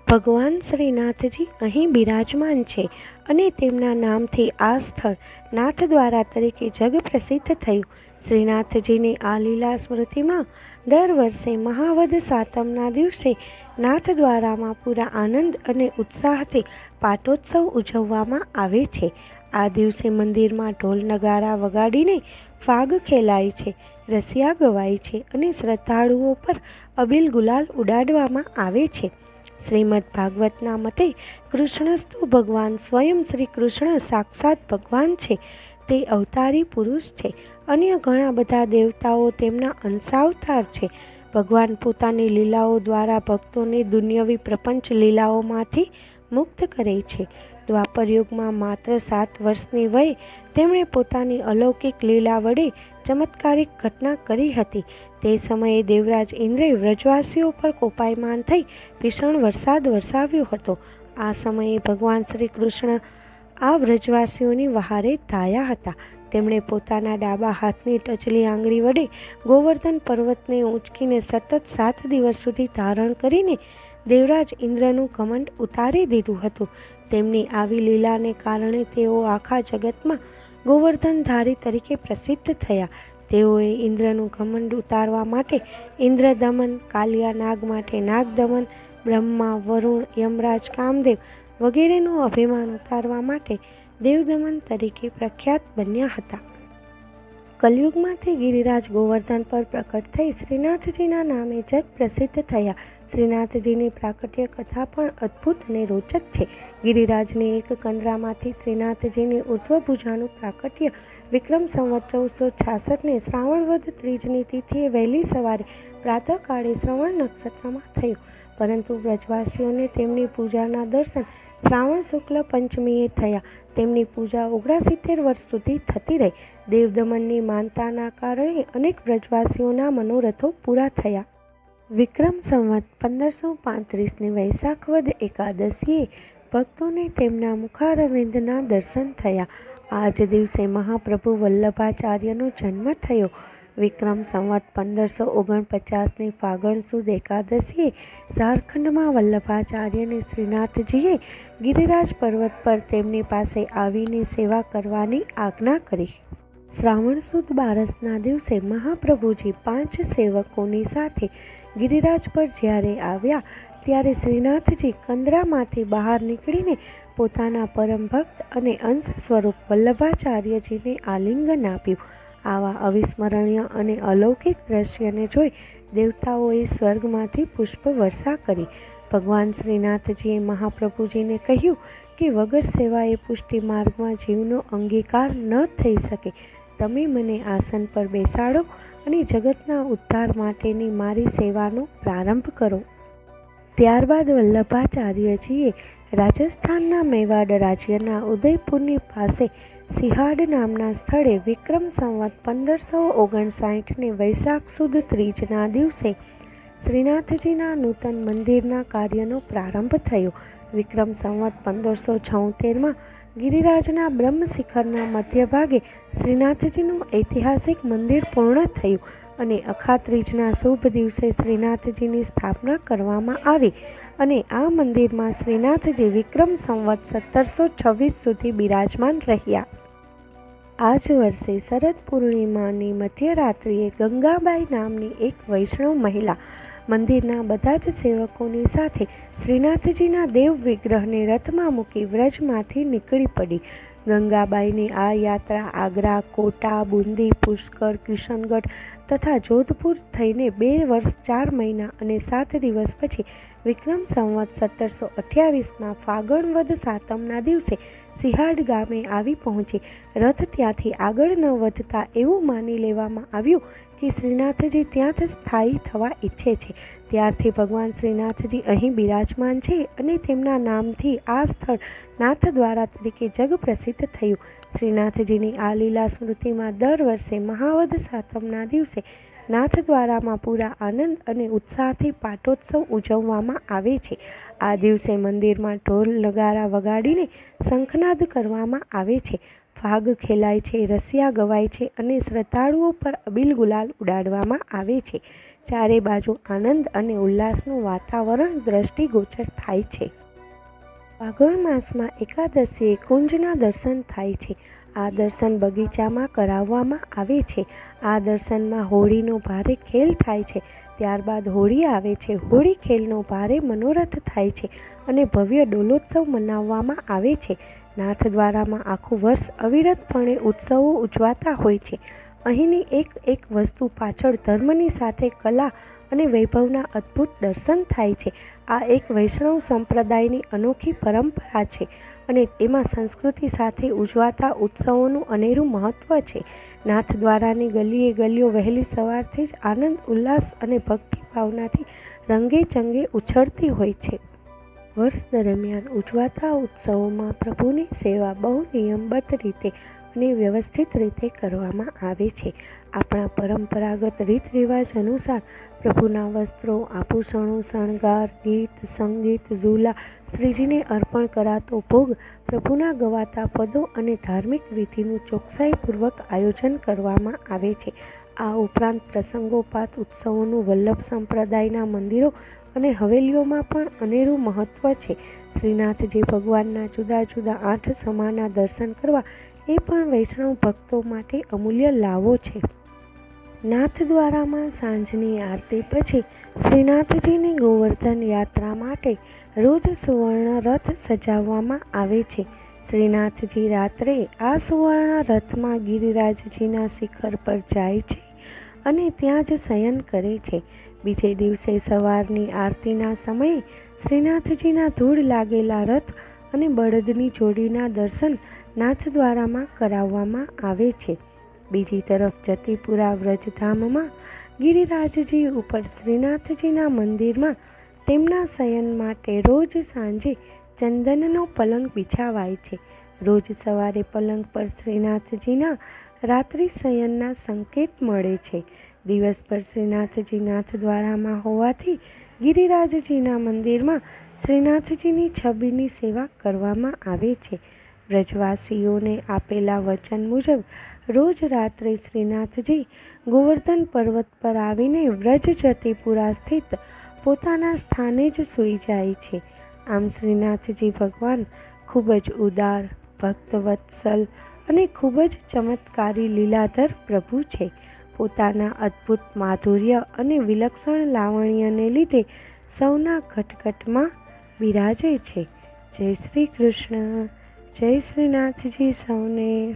ભગવાન શ્રીનાથજી અહીં બિરાજમાન છે અને તેમના નામથી આ સ્થળ નાથદ્વારા તરીકે જગ પ્રસિદ્ધ થયું. શ્રીનાથજીની આ લીલા સ્મૃતિમાં દર વર્ષે મહાવદ સાતમના દિવસે નાથદ્વારામાં પૂરા આનંદ અને ઉત્સાહથી પાટોત્સવ ઉજવવામાં આવે છે. આ દિવસે મંદિરમાં ઢોલ નગારા વગાડીને ફાગ ખેલાય છે, રસિયા ગવાય છે અને શ્રદ્ધાળુઓ પર અબીલ ગુલાલ ઉડાડવામાં આવે છે. શ્રીમદ ભાગવતના મતે કૃષ્ણસ્તુ ભગવાન સ્વયં શ્રી કૃષ્ણ સાક્ષાત ભગવાન છે. તે અવતારી પુરુષ છે. અન્ય ઘણા બધા દેવતાઓ તેમના અંશાવતાર છે. ભગવાન પોતાની લીલાઓ દ્વારા ભક્તોને દુન્યવી પ્રપંચ લીલાઓમાંથી મુક્ત કરે છે. દ્વાપર યુગમાં માત્ર 7 વર્ષની વયે તેમણે પોતાની અલૌકિક લીલા વડે ચમત્કારિક ઘટના કરી હતી. તે સમયે દેવરાજ ઇન્દ્રે વ્રજવાસીઓ પર કોપાયમાન થઈ ભીષણ વરસાદ વરસાવ્યો હતો. આ સમયે ભગવાન શ્રી કૃષ્ણ આ વ્રજવાસીઓની વહારે ધાયા હતા. તેમણે પોતાના ડાબા હાથની ટચલી આંગળી વડે ગોવર્ધન પર્વતને ઊંચકીને સતત 7 દિવસ સુધી ધારણ કરીને દેવરાજ ઇન્દ્રનું ઘમંડ ઉતારી દીધું હતું. તેમની આવી લીલાને કારણે તેઓ આખા જગતમાં ગોવર્ધનધારી તરીકે પ્રસિદ્ધ થયા. તેઓએ ઇન્દ્રનું ઘમંડ ઉતારવા માટે ઇન્દ્રદમન, કાલિયા નાગ માટે નાગદમન, બ્રહ્મા, વરુણ, યમરાજ, કામદેવ વગેરેનું અભિમાન ઉતારવા માટે દેવદમન તરીકે પ્રખ્યાત બન્યા હતા. કલયુગમાંથી ગિરિરાજ ગોવર્ધન પર પ્રકટ થઈ શ્રીનાથજીના નામે જગ પ્રસિદ્ધ થયા. શ્રીનાથજીની પ્રાકટ્ય કથા પણ અદ્ભુત અને રોચક છે. ગિરિરાજની એક કંદરામાંથી શ્રીનાથજીની ઉર્ધ્વભુજાનું પ્રાકટ્ય વિક્રમ સંવત 1466ને શ્રાવણ વદ ત્રીજની તિથિએ વહેલી સવારે પ્રાતઃકાળે શ્રવણ નક્ષત્રમાં થયું. પરંતુ વ્રજવાસીઓને તેમની પૂજાના દર્શન શ્રાવણ શુક્લ પંચમીએ થયા. તેમની પૂજા 69 વર્ષ સુધી થતી રહી. દેવદમનની માનતાના કારણે અનેક વ્રજવાસીઓના મનોરથો પૂરા થયા. વિક્રમ સંવત 1535ની વૈશાખ વદ એકાદશીએ ભક્તોને તેમના મુખારવિંદના દર્શન થયા. આ જ દિવસે મહાપ્રભુ વલ્લભાચાર્યનો જન્મ થયો. વિક્રમ સંવત 1549ની ફાગણ સુદ એકાદશીએ ઝારખંડમાં વલ્લભાચાર્યને શ્રીનાથજીએ ગિરિરાજ પર્વત પર તેમની પાસે આવીને સેવા કરવાની આજ્ઞા કરી. શ્રાવણ સુદ બારસના દિવસે મહાપ્રભુજી 5 સેવકોની સાથે ગિરિરાજ પર જ્યારે આવ્યા ત્યારે શ્રીનાથજી કંદરામાંથી બહાર નીકળીને પોતાના પરમ ભક્ત અને અંશ સ્વરૂપ વલ્લભાચાર્યજીને આલિંગન આપ્યું. આવા અવિસ્મરણીય અને અલૌકિક દ્રશ્યને જોઈ દેવતાઓએ સ્વર્ગમાંથી પુષ્પ વર્ષા કરી. ભગવાન શ્રીનાથજીએ મહાપ્રભુજીને કહ્યું કે વગર સેવાએ પુષ્ટિ માર્ગમાં જીવનો અંગીકાર ન થઈ શકે. તમે મને આસન પર બેસાડો અને જગતના ઉદ્ધાર માટેની મારી સેવાનો પ્રારંભ કરો. ત્યારબાદ વલ્લભાચાર્યજીએ રાજસ્થાનના મેવાડ રાજ્યના ઉદયપુરની પાસે સિહાડ નામના સ્થળે વિક્રમ સંવત 1559ને વૈશાખ સુદ ત્રીજના દિવસે શ્રીનાથજીના નૂતન મંદિરના કાર્યનો પ્રારંભ થયો. વિક્રમ સંવત 1576માં ગિરિરાજના બ્રહ્મ શિખરના મધ્યભાગે શ્રીનાથજીનું ઐતિહાસિક મંદિર પૂર્ણ થયું અને અખાત્રીજના શુભ દિવસે શ્રીનાથજીની સ્થાપના કરવામાં આવી અને આ મંદિરમાં શ્રીનાથજી વિક્રમ સંવત 1726 સુધી બિરાજમાન રહ્યા. આ જ વર્ષે શરદ પૂર્ણિમાની મધ્યરાત્રિએ ગંગાબાઈ નામની એક વૈષ્ણવ મહિલા મંદિરના બધા જ સેવકોની સાથે શ્રીનાથજીના દેવ વિગ્રહને રથમાં મૂકી વ્રજમાંથી નીકળી પડી. ગંગાબાઈની આ યાત્રા આગ્રા, કોટા, બુંદી, પુષ્કર, કિશનગઢ તથા જોધપુર થઈને 2 વર્ષ 4 મહિના અને 7 દિવસ પછી વિક્રમ સંવત 1728માં ફાગણ વદ સાતમના દિવસે સિહાડ ગામે આવી પહોંચી. રથ ત્યાંથી આગળ ન વધતા એવું માની લેવામાં આવ્યું કે શ્રીનાથજી ત્યાં જ સ્થાયી થવા ઈચ્છે છે. ત્યારથી ભગવાન શ્રીનાથજી અહીં બિરાજમાન છે અને તેમના નામથી આ સ્થળ નાથદ્વારા તરીકે જગ પ્રસિદ્ધ થયું. શ્રીનાથજીની આ લીલા સ્મૃતિમાં દર વર્ષે મહાવદ સાતમના દિવસે નાથદ્વારામાં પૂરા આનંદ અને ઉત્સાહથી પાટોત્સવ ઉજવવામાં આવે છે. આ દિવસે મંદિરમાં ઢોલ નગારા વગાડીને શંખનાદ કરવામાં આવે છે, ફાગ ખેલાય છે, રસિયા ગવાય છે અને શ્રદ્ધાળુઓ પર અબીલ ગુલાલ ઉડાડવામાં આવે છે. ચારે બાજુ આનંદ અને ઉલ્લાસનું વાતાવરણ દ્રષ્ટિગોચર થાય છે. ફાગણ માસમાં એકાદશીએ કુંજના દર્શન થાય છે. આ દર્શન બગીચામાં કરાવવામાં આવે છે. આ દર્શનમાં હોળીનો ભારે ખેલ થાય છે. ત્યારબાદ હોળી આવે છે. હોળી ખેલનો ભારે મનોરથ થાય છે અને ભવ્ય ડોલોત્સવ મનાવવામાં આવે છે. નાથદ્વારામાં આખું વર્ષ અવિરતપણે ઉત્સવો ઉજવાતા હોય છે. અહીંની એક વસ્તુ પાછળ ધર્મની સાથે કલા અને વૈભવના અદ્ભુત દર્શન થાય છે. આ એક વૈષ્ણવ સંપ્રદાયની અનોખી પરંપરા છે અને એમાં સંસ્કૃતિ સાથે ઉજવાતા ઉત્સવોનું અનેરું મહત્ત્વ છે. નાથદ્વારાની ગલીએ ગલીઓ વહેલી સવારથી જ આનંદ, ઉલ્લાસ અને ભક્તિભાવનાથી રંગેચંગે ઉછળતી હોય છે. વર્ષ દરમિયાન ઉજવાતા ઉત્સવોમાં પ્રભુની સેવા બહુ નિયમબદ્ધ રીતે અને વ્યવસ્થિત રીતે કરવામાં આવે છે. આપણા પરંપરાગત રીત રિવાજ અનુસાર પ્રભુના વસ્ત્રો, આભૂષણો, શણગાર, ગીત, સંગીત, ઝૂલા, શ્રીજીને અર્પણ કરાતો ભોગ, પ્રભુના ગવાતા પદો અને ધાર્મિક વિધિનું ચોકસાઈપૂર્વક આયોજન કરવામાં આવે છે. આ ઉપરાંત પ્રસંગોપાત ઉત્સવોનું વલ્લભ સંપ્રદાયના મંદિરો અને હવેલીઓમાં પણ અનેરું મહત્ત્વ છે. શ્રીનાથજી ભગવાનના જુદા જુદા 8 સમાના દર્શન કરવા એ પણ વૈષ્ણવ ભક્તો માટે અમૂલ્ય લાવો છે. નાથદ્વારામાં સાંજની આરતી પછી શ્રીનાથજીની ગોવર્ધન યાત્રા માટે રોજ સુવર્ણ રથ સજાવવામાં આવે છે. શ્રીનાથજી રાત્રે આ સુવર્ણ રથમાં ગિરિરાજજીના શિખર પર જાય છે અને ત્યાં જ શયન કરે છે. બીજે દિવસે સવારની આરતીના સમયે શ્રીનાથજીના ધૂળ લાગેલા રથ અને બળદની જોડીના દર્શન નાથદ્વારામાં કરાવવામાં આવે છે. બીજી તરફ જતીપુરા વ્રજધામમાં ગિરિરાજજી ઉપર શ્રીનાથજીના મંદિરમાં તેમના શયન માટે રોજ સાંજે ચંદનનો પલંગ બિછાવાય છે. રોજ સવારે પલંગ પર શ્રીનાથજીના રાત્રિ શયનના સંકેત મળે છે. દિવસ પર શ્રીનાથજી નાથદ્વારામાં હોવાથી ગિરિરાજજીના મંદિરમાં શ્રીનાથજીની છબીની સેવા કરવામાં આવે છે. વ્રજવાસીઓને આપેલા વચન મુજબ રોજ રાત્રે શ્રીનાથજી ગોવર્ધન પર્વત પર આવીને વ્રજ જતીપુરા સ્થિત પોતાના સ્થાને જ સૂઈ જાય છે. આમ શ્રીનાથજી ભગવાન ખૂબ જ ઉદાર, ભક્તવત્સલ અને ખૂબ જ ચમત્કારી લીલાધર પ્રભુ છે. પોતાના અદ્ભુત માધુર્ય અને વિલક્ષણ લાવણ્યને લીધે સૌના ખટખટમાં બિરાજે છે. જય શ્રી કૃષ્ણ. જય શ્રીનાથજી સૌને.